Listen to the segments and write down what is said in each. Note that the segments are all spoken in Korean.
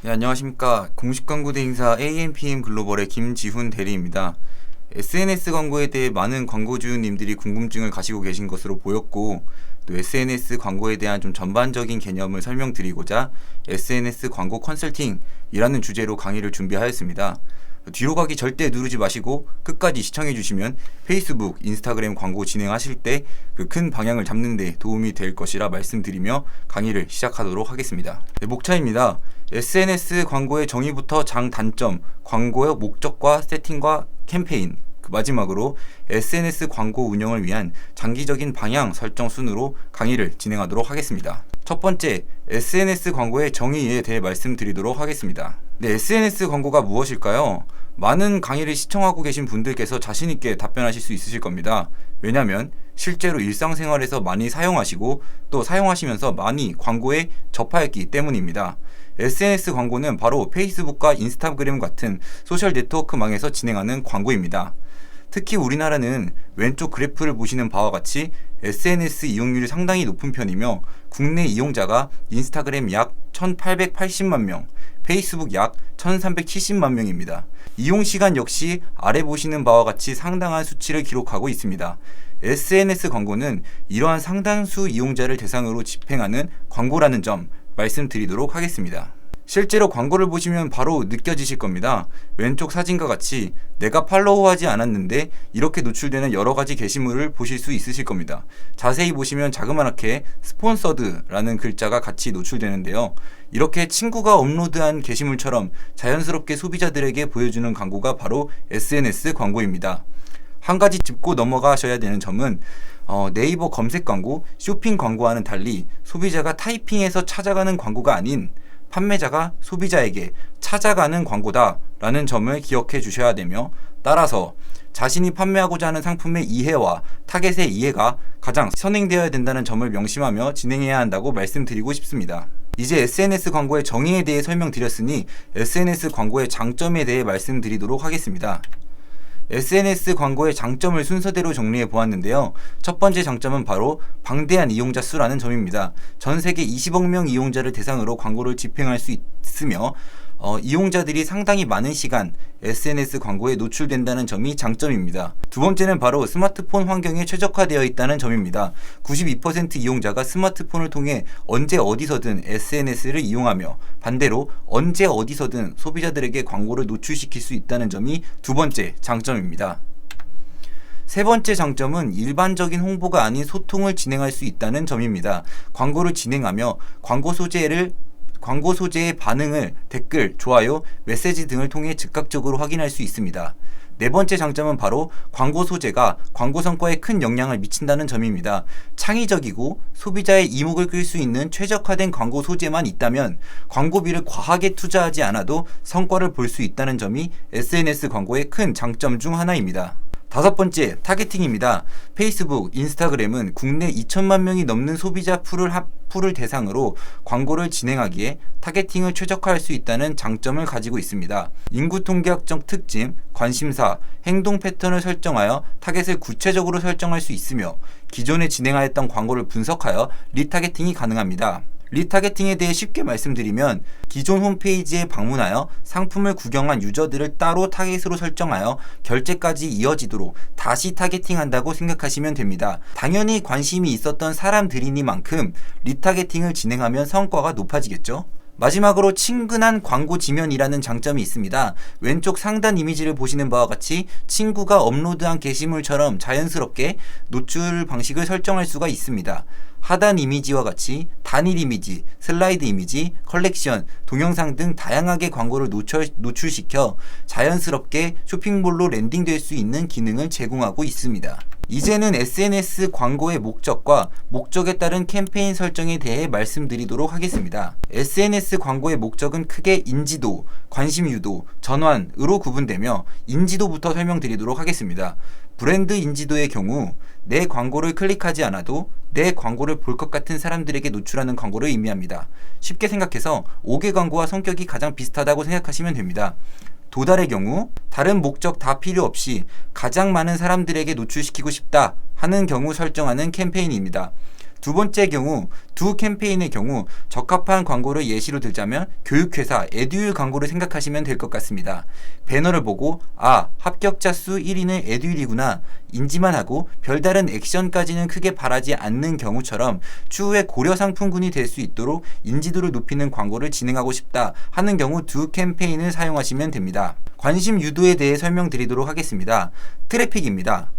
네, 안녕하십니까. 공식 광고 대행사 AMPM 글로벌의 김지훈 대리입니다. SNS 광고에 대해 많은 광고주님들이 궁금증을 가지고 계신 것으로 보였고, 또 SNS 광고에 대한 좀 전반적인 개념을 설명드리고자 SNS 광고 컨설팅이라는 주제로 강의를 준비하였습니다. 뒤로 가기 절대 누르지 마시고 끝까지 시청해 주시면 페이스북, 인스타그램 광고 진행하실 때 그 큰 방향을 잡는 데 도움이 될 것이라 말씀드리며 강의를 시작하도록 하겠습니다. 네, 목차입니다. SNS 광고의 정의부터 장단점, 광고의 목적과 세팅과 캠페인, 마지막으로 SNS 광고 운영을 위한 장기적인 방향 설정 순으로 강의를 진행하도록 하겠습니다. 첫 번째, SNS 광고의 정의에 대해 말씀드리도록 하겠습니다. 네, SNS 광고가 무엇일까요? 많은 강의를 시청하고 계신 분들께서 자신있게 답변하실 수 있으실 겁니다. 왜냐하면 실제로 일상생활에서 많이 사용하시고 또 사용하시면서 많이 광고에 접하였기 때문입니다. SNS 광고는 바로 페이스북과 인스타그램 같은 소셜 네트워크망에서 진행하는 광고입니다. 특히 우리나라는 왼쪽 그래프를 보시는 바와 같이 SNS 이용률이 상당히 높은 편이며 국내 이용자가 인스타그램 약 1880만 명, 페이스북 약 1370만 명입니다. 이용시간 역시 아래 보시는 바와 같이 상당한 수치를 기록하고 있습니다. SNS 광고는 이러한 상당수 이용자를 대상으로 집행하는 광고라는 점 말씀드리도록 하겠습니다. 실제로 광고를 보시면 바로 느껴지실 겁니다. 왼쪽 사진과 같이 내가 팔로우하지 않았는데 이렇게 노출되는 여러가지 게시물을 보실 수 있으실 겁니다. 자세히 보시면 자그마하게 스폰서드라는 글자가 같이 노출되는데요. 이렇게 친구가 업로드한 게시물처럼 자연스럽게 소비자들에게 보여주는 광고가 바로 SNS 광고입니다. 한 가지 짚고 넘어가셔야 되는 점은 네이버 검색 광고, 쇼핑 광고와는 달리 소비자가 타이핑해서 찾아가는 광고가 아닌 판매자가 소비자에게 찾아가는 광고다라는 점을 기억해 주셔야 되며, 따라서 자신이 판매하고자 하는 상품의 이해와 타겟의 이해가 가장 선행되어야 된다는 점을 명심하며 진행해야 한다고 말씀드리고 싶습니다. 이제 SNS 광고의 정의에 대해 설명드렸으니 SNS 광고의 장점에 대해 말씀드리도록 하겠습니다. SNS 광고의 장점을 순서대로 정리해 보았는데요. 첫 번째 장점은 바로 방대한 이용자 수라는 점입니다. 전 세계 20억 명 이용자를 대상으로 광고를 집행할 수 있으며 이용자들이 상당히 많은 시간 SNS 광고에 노출된다는 점이 장점입니다. 두 번째는 바로 스마트폰 환경에 최적화되어 있다는 점입니다. 92% 이용자가 스마트폰을 통해 언제 어디서든 SNS를 이용하며 반대로 언제 어디서든 소비자들에게 광고를 노출시킬 수 있다는 점이 두 번째 장점입니다. 세 번째 장점은 일반적인 홍보가 아닌 소통을 진행할 수 있다는 점입니다. 광고를 진행하며 광고 소재의 반응을 댓글, 좋아요, 메시지 등을 통해 즉각적으로 확인할 수 있습니다. 네 번째 장점은 바로 광고 소재가 광고 성과에 큰 영향을 미친다는 점입니다. 창의적이고 소비자의 이목을 끌 수 있는 최적화된 광고 소재만 있다면 광고비를 과하게 투자하지 않아도 성과를 볼 수 있다는 점이 SNS 광고의 큰 장점 중 하나입니다. 다섯 번째, 타겟팅입니다. 페이스북, 인스타그램은 국내 2천만 명이 넘는 소비자 풀을 대상으로 광고를 진행하기에 타겟팅을 최적화할 수 있다는 장점을 가지고 있습니다. 인구 통계학적 특징, 관심사, 행동 패턴을 설정하여 타겟을 구체적으로 설정할 수 있으며 기존에 진행하였던 광고를 분석하여 리타겟팅이 가능합니다. 리타겟팅에 대해 쉽게 말씀드리면 기존 홈페이지에 방문하여 상품을 구경한 유저들을 따로 타겟으로 설정하여 결제까지 이어지도록 다시 타겟팅한다고 생각하시면 됩니다. 당연히 관심이 있었던 사람들이니만큼 리타겟팅을 진행하면 성과가 높아지겠죠. 마지막으로 친근한 광고 지면이라는 장점이 있습니다. 왼쪽 상단 이미지를 보시는 바와 같이 친구가 업로드한 게시물처럼 자연스럽게 노출 방식을 설정할 수가 있습니다. 하단 이미지와 같이 단일 이미지, 슬라이드 이미지, 컬렉션, 동영상 등 다양하게 광고를 노출시켜 자연스럽게 쇼핑몰로 랜딩될 수 있는 기능을 제공하고 있습니다. 이제는 SNS 광고의 목적과 목적에 따른 캠페인 설정에 대해 말씀드리도록 하겠습니다. SNS 광고의 목적은 크게 인지도, 관심 유도, 전환으로 구분되며 인지도부터 설명드리도록 하겠습니다. 브랜드 인지도의 경우 내 광고를 클릭하지 않아도 내 광고를 볼 것 같은 사람들에게 노출하는 광고를 의미합니다. 쉽게 생각해서 5개 광고와 성격이 가장 비슷하다고 생각하시면 됩니다. 도달의 경우 다른 목적 다 필요 없이 가장 많은 사람들에게 노출시키고 싶다 하는 경우 설정하는 캠페인입니다. 두 번째 경우, 두 캠페인의 경우 적합한 광고를 예시로 들자면 교육회사 에듀윌 광고를 생각하시면 될 것 같습니다. 배너를 보고 합격자 수 1위는 에듀윌이구나 인지만 하고 별다른 액션까지는 크게 바라지 않는 경우처럼 추후에 고려 상품군이 될 수 있도록 인지도를 높이는 광고를 진행하고 싶다 하는 경우 두 캠페인을 사용하시면 됩니다. 관심 유도에 대해 설명드리도록 하겠습니다. 트래픽입니다.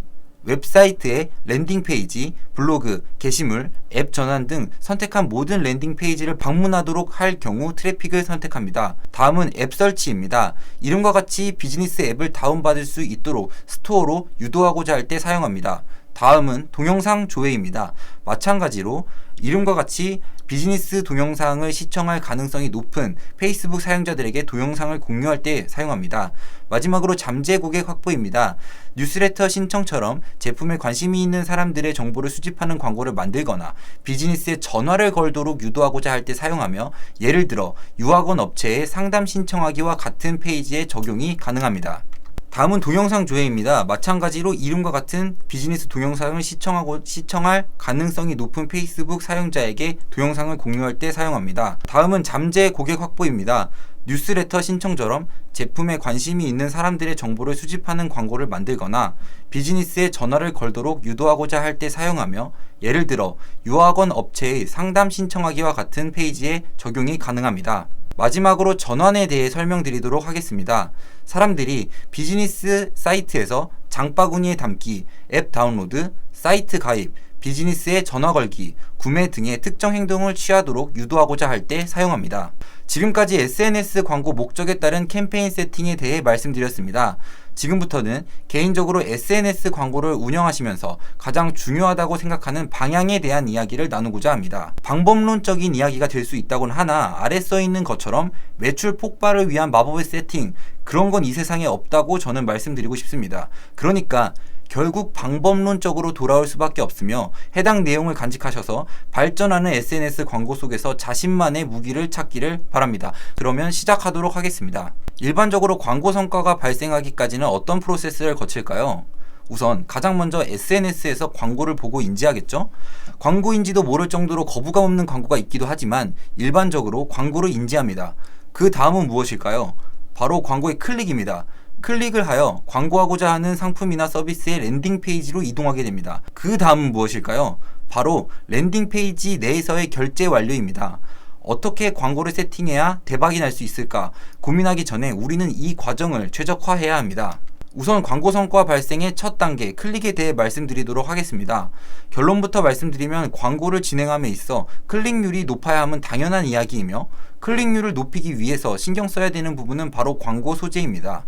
웹사이트의 랜딩페이지, 블로그, 게시물, 앱 전환 등 선택한 모든 랜딩페이지를 방문하도록 할 경우 트래픽을 선택합니다. 다음은 앱 설치입니다. 이름과 같이 비즈니스 앱을 다운받을 수 있도록 스토어로 유도하고자 할 때 사용합니다. 다음은 동영상 조회입니다. 마찬가지로 이름과 같이 비즈니스 동영상을 시청할 가능성이 높은 페이스북 사용자들에게 동영상을 공유할 때 사용합니다. 마지막으로 잠재 고객 확보입니다. 뉴스레터 신청처럼 제품에 관심이 있는 사람들의 정보를 수집하는 광고를 만들거나 비즈니스에 전화를 걸도록 유도하고자 할 때 사용하며 예를 들어 유학원 업체에 상담 신청하기와 같은 페이지에 적용이 가능합니다. 다음은 동영상 조회입니다. 마찬가지로 이름과 같은 비즈니스 동영상을 시청할 가능성이 높은 페이스북 사용자에게 동영상을 공유할 때 사용합니다. 다음은 잠재 고객 확보입니다. 뉴스레터 신청처럼 제품에 관심이 있는 사람들의 정보를 수집하는 광고를 만들거나 비즈니스에 전화를 걸도록 유도하고자 할 때 사용하며 예를 들어 유학원 업체의 상담 신청하기와 같은 페이지에 적용이 가능합니다. 마지막으로 전환에 대해 설명드리도록 하겠습니다. 사람들이 비즈니스 사이트에서 장바구니에 담기, 앱 다운로드, 사이트 가입, 비즈니스에 전화 걸기, 구매 등의 특정 행동을 취하도록 유도하고자 할 때 사용합니다. 지금까지 SNS 광고 목적에 따른 캠페인 세팅에 대해 말씀드렸습니다. 지금부터는 개인적으로 SNS 광고를 운영하시면서 가장 중요하다고 생각하는 방향에 대한 이야기를 나누고자 합니다. 방법론적인 이야기가 될 수 있다곤 하나 아래 써있는 것처럼 매출 폭발을 위한 마법의 세팅, 그런 건 이 세상에 없다고 저는 말씀드리고 싶습니다. 그러니까 결국 방법론적으로 돌아올 수밖에 없으며 해당 내용을 간직하셔서 발전하는 SNS 광고 속에서 자신만의 무기를 찾기를 바랍니다. 그러면 시작하도록 하겠습니다. 일반적으로 광고 성과가 발생하기까지는 어떤 프로세스를 거칠까요? 우선 가장 먼저 SNS에서 광고를 보고 인지하겠죠? 광고인지도 모를 정도로 거부감 없는 광고가 있기도 하지만 일반적으로 광고를 인지합니다. 그 다음은 무엇일까요? 바로 광고의 클릭입니다. 클릭을 하여 광고하고자 하는 상품이나 서비스의 랜딩 페이지로 이동하게 됩니다. 그 다음은 무엇일까요? 바로 랜딩 페이지 내에서의 결제 완료입니다. 어떻게 광고를 세팅해야 대박이 날 수 있을까 고민하기 전에 우리는 이 과정을 최적화해야 합니다. 우선 광고 성과 발생의 첫 단계 클릭에 대해 말씀드리도록 하겠습니다. 결론부터 말씀드리면 광고를 진행함에 있어 클릭률이 높아야 함은 당연한 이야기이며 클릭률을 높이기 위해서 신경 써야 되는 부분은 바로 광고 소재입니다.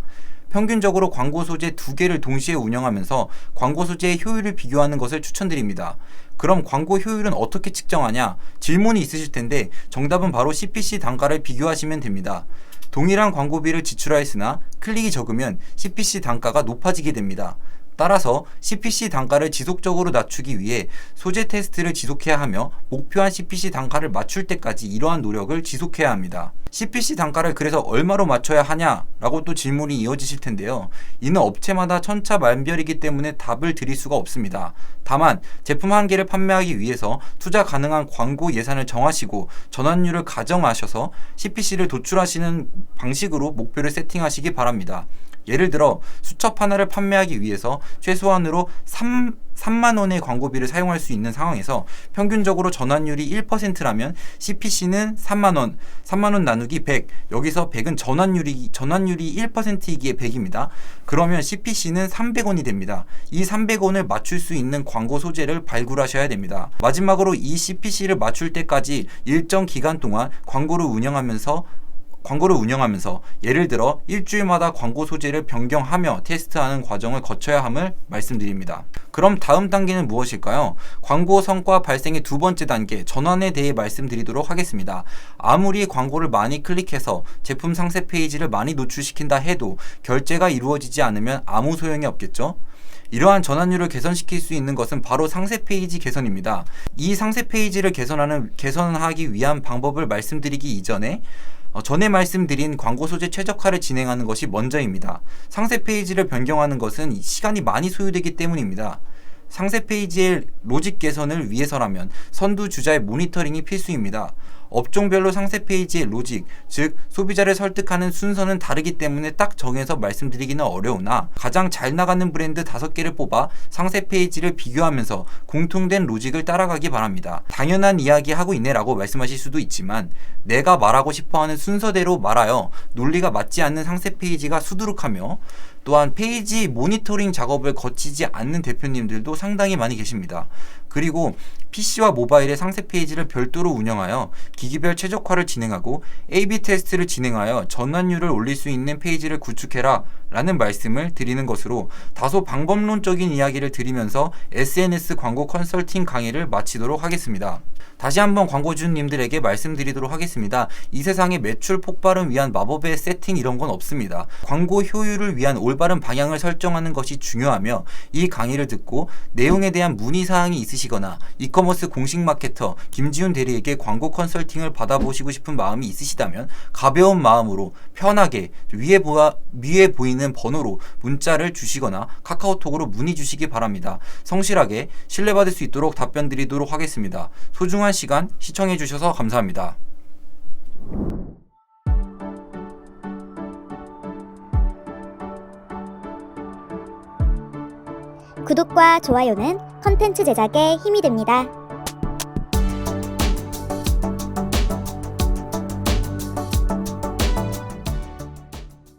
평균적으로 광고 소재 2개를 동시에 운영하면서 광고 소재의 효율을 비교하는 것을 추천드립니다. 그럼 광고 효율은 어떻게 측정하냐? 질문이 있으실 텐데 정답은 바로 CPC 단가를 비교하시면 됩니다. 동일한 광고비를 지출하였으나 클릭이 적으면 CPC 단가가 높아지게 됩니다. 따라서 CPC 단가를 지속적으로 낮추기 위해 소재 테스트를 지속해야 하며 목표한 CPC 단가를 맞출 때까지 이러한 노력을 지속해야 합니다. CPC 단가를 그래서 얼마로 맞춰야 하냐라고 또 질문이 이어지실 텐데요. 이는 업체마다 천차만별이기 때문에 답을 드릴 수가 없습니다. 다만 제품 한 개를 판매하기 위해서 투자 가능한 광고 예산을 정하시고 전환율을 가정하셔서 CPC를 도출하시는 방식으로 목표를 세팅하시기 바랍니다. 예를 들어 수첩 하나를 판매하기 위해서 최소한으로 3만원의 광고비를 사용할 수 있는 상황에서 평균적으로 전환율이 1%라면 CPC는 3만원, 3만원 나누기 100, 여기서 100은 전환율이 1%이기에 100입니다. 그러면 CPC는 300원이 됩니다. 이 300원을 맞출 수 있는 광고 소재를 발굴하셔야 됩니다. 마지막으로 이 CPC를 맞출 때까지 일정 기간 동안 광고를 운영하면서 예를 들어 일주일마다 광고 소재를 변경하며 테스트하는 과정을 거쳐야 함을 말씀드립니다. 그럼 다음 단계는 무엇일까요? 광고 성과 발생의 두 번째 단계 전환에 대해 말씀드리도록 하겠습니다. 아무리 광고를 많이 클릭해서 제품 상세 페이지를 많이 노출시킨다 해도 결제가 이루어지지 않으면 아무 소용이 없겠죠? 이러한 전환율을 개선시킬 수 있는 것은 바로 상세 페이지 개선입니다. 이 상세 페이지를 개선하기 위한 방법을 말씀드리기 이전에 전에 말씀드린 광고 소재 최적화를 진행하는 것이 먼저입니다. 상세 페이지를 변경하는 것은 시간이 많이 소요되기 때문입니다. 상세 페이지의 로직 개선을 위해서라면 선두주자의 모니터링이 필수입니다. 업종별로 상세 페이지의 로직, 즉 소비자를 설득하는 순서는 다르기 때문에 딱 정해서 말씀드리기는 어려우나 가장 잘 나가는 브랜드 5개를 뽑아 상세 페이지를 비교하면서 공통된 로직을 따라가기 바랍니다. 당연한 이야기 하고 있네 라고 말씀하실 수도 있지만 내가 말하고 싶어하는 순서대로 말하여 논리가 맞지 않는 상세 페이지가 수두룩하며 또한 페이지 모니터링 작업을 거치지 않는 대표님들도 상당히 많이 계십니다. 그리고 PC와 모바일의 상세 페이지를 별도로 운영하여 기기별 최적화를 진행하고 A/B 테스트를 진행하여 전환율을 올릴 수 있는 페이지를 구축해라 라는 말씀을 드리는 것으로 다소 방법론적인 이야기를 드리면서 SNS 광고 컨설팅 강의를 마치도록 하겠습니다. 다시 한번 광고주님들에게 말씀드리도록 하겠습니다. 이 세상에 매출 폭발을 위한 마법의 세팅 이런 건 없습니다. 광고 효율을 위한 올바른 방향을 설정하는 것이 중요하며 이 강의를 듣고 내용에 대한 문의사항이 있으시거나 이커머스 공식 마케터 김지훈 대리에게 광고 컨설팅을 받아보시고 싶은 마음이 있으시다면 가벼운 마음으로 편하게 위에 보이는 번호로 문자를 주시거나 카카오톡으로 문의 주시기 바랍니다. 성실하게 신뢰받을 수 있도록 답변 드리도록 하겠습니다. 소중한 시간 시청해 주셔서 감사합니다. 구독과 좋아요는 컨텐츠 제작에 힘이 됩니다.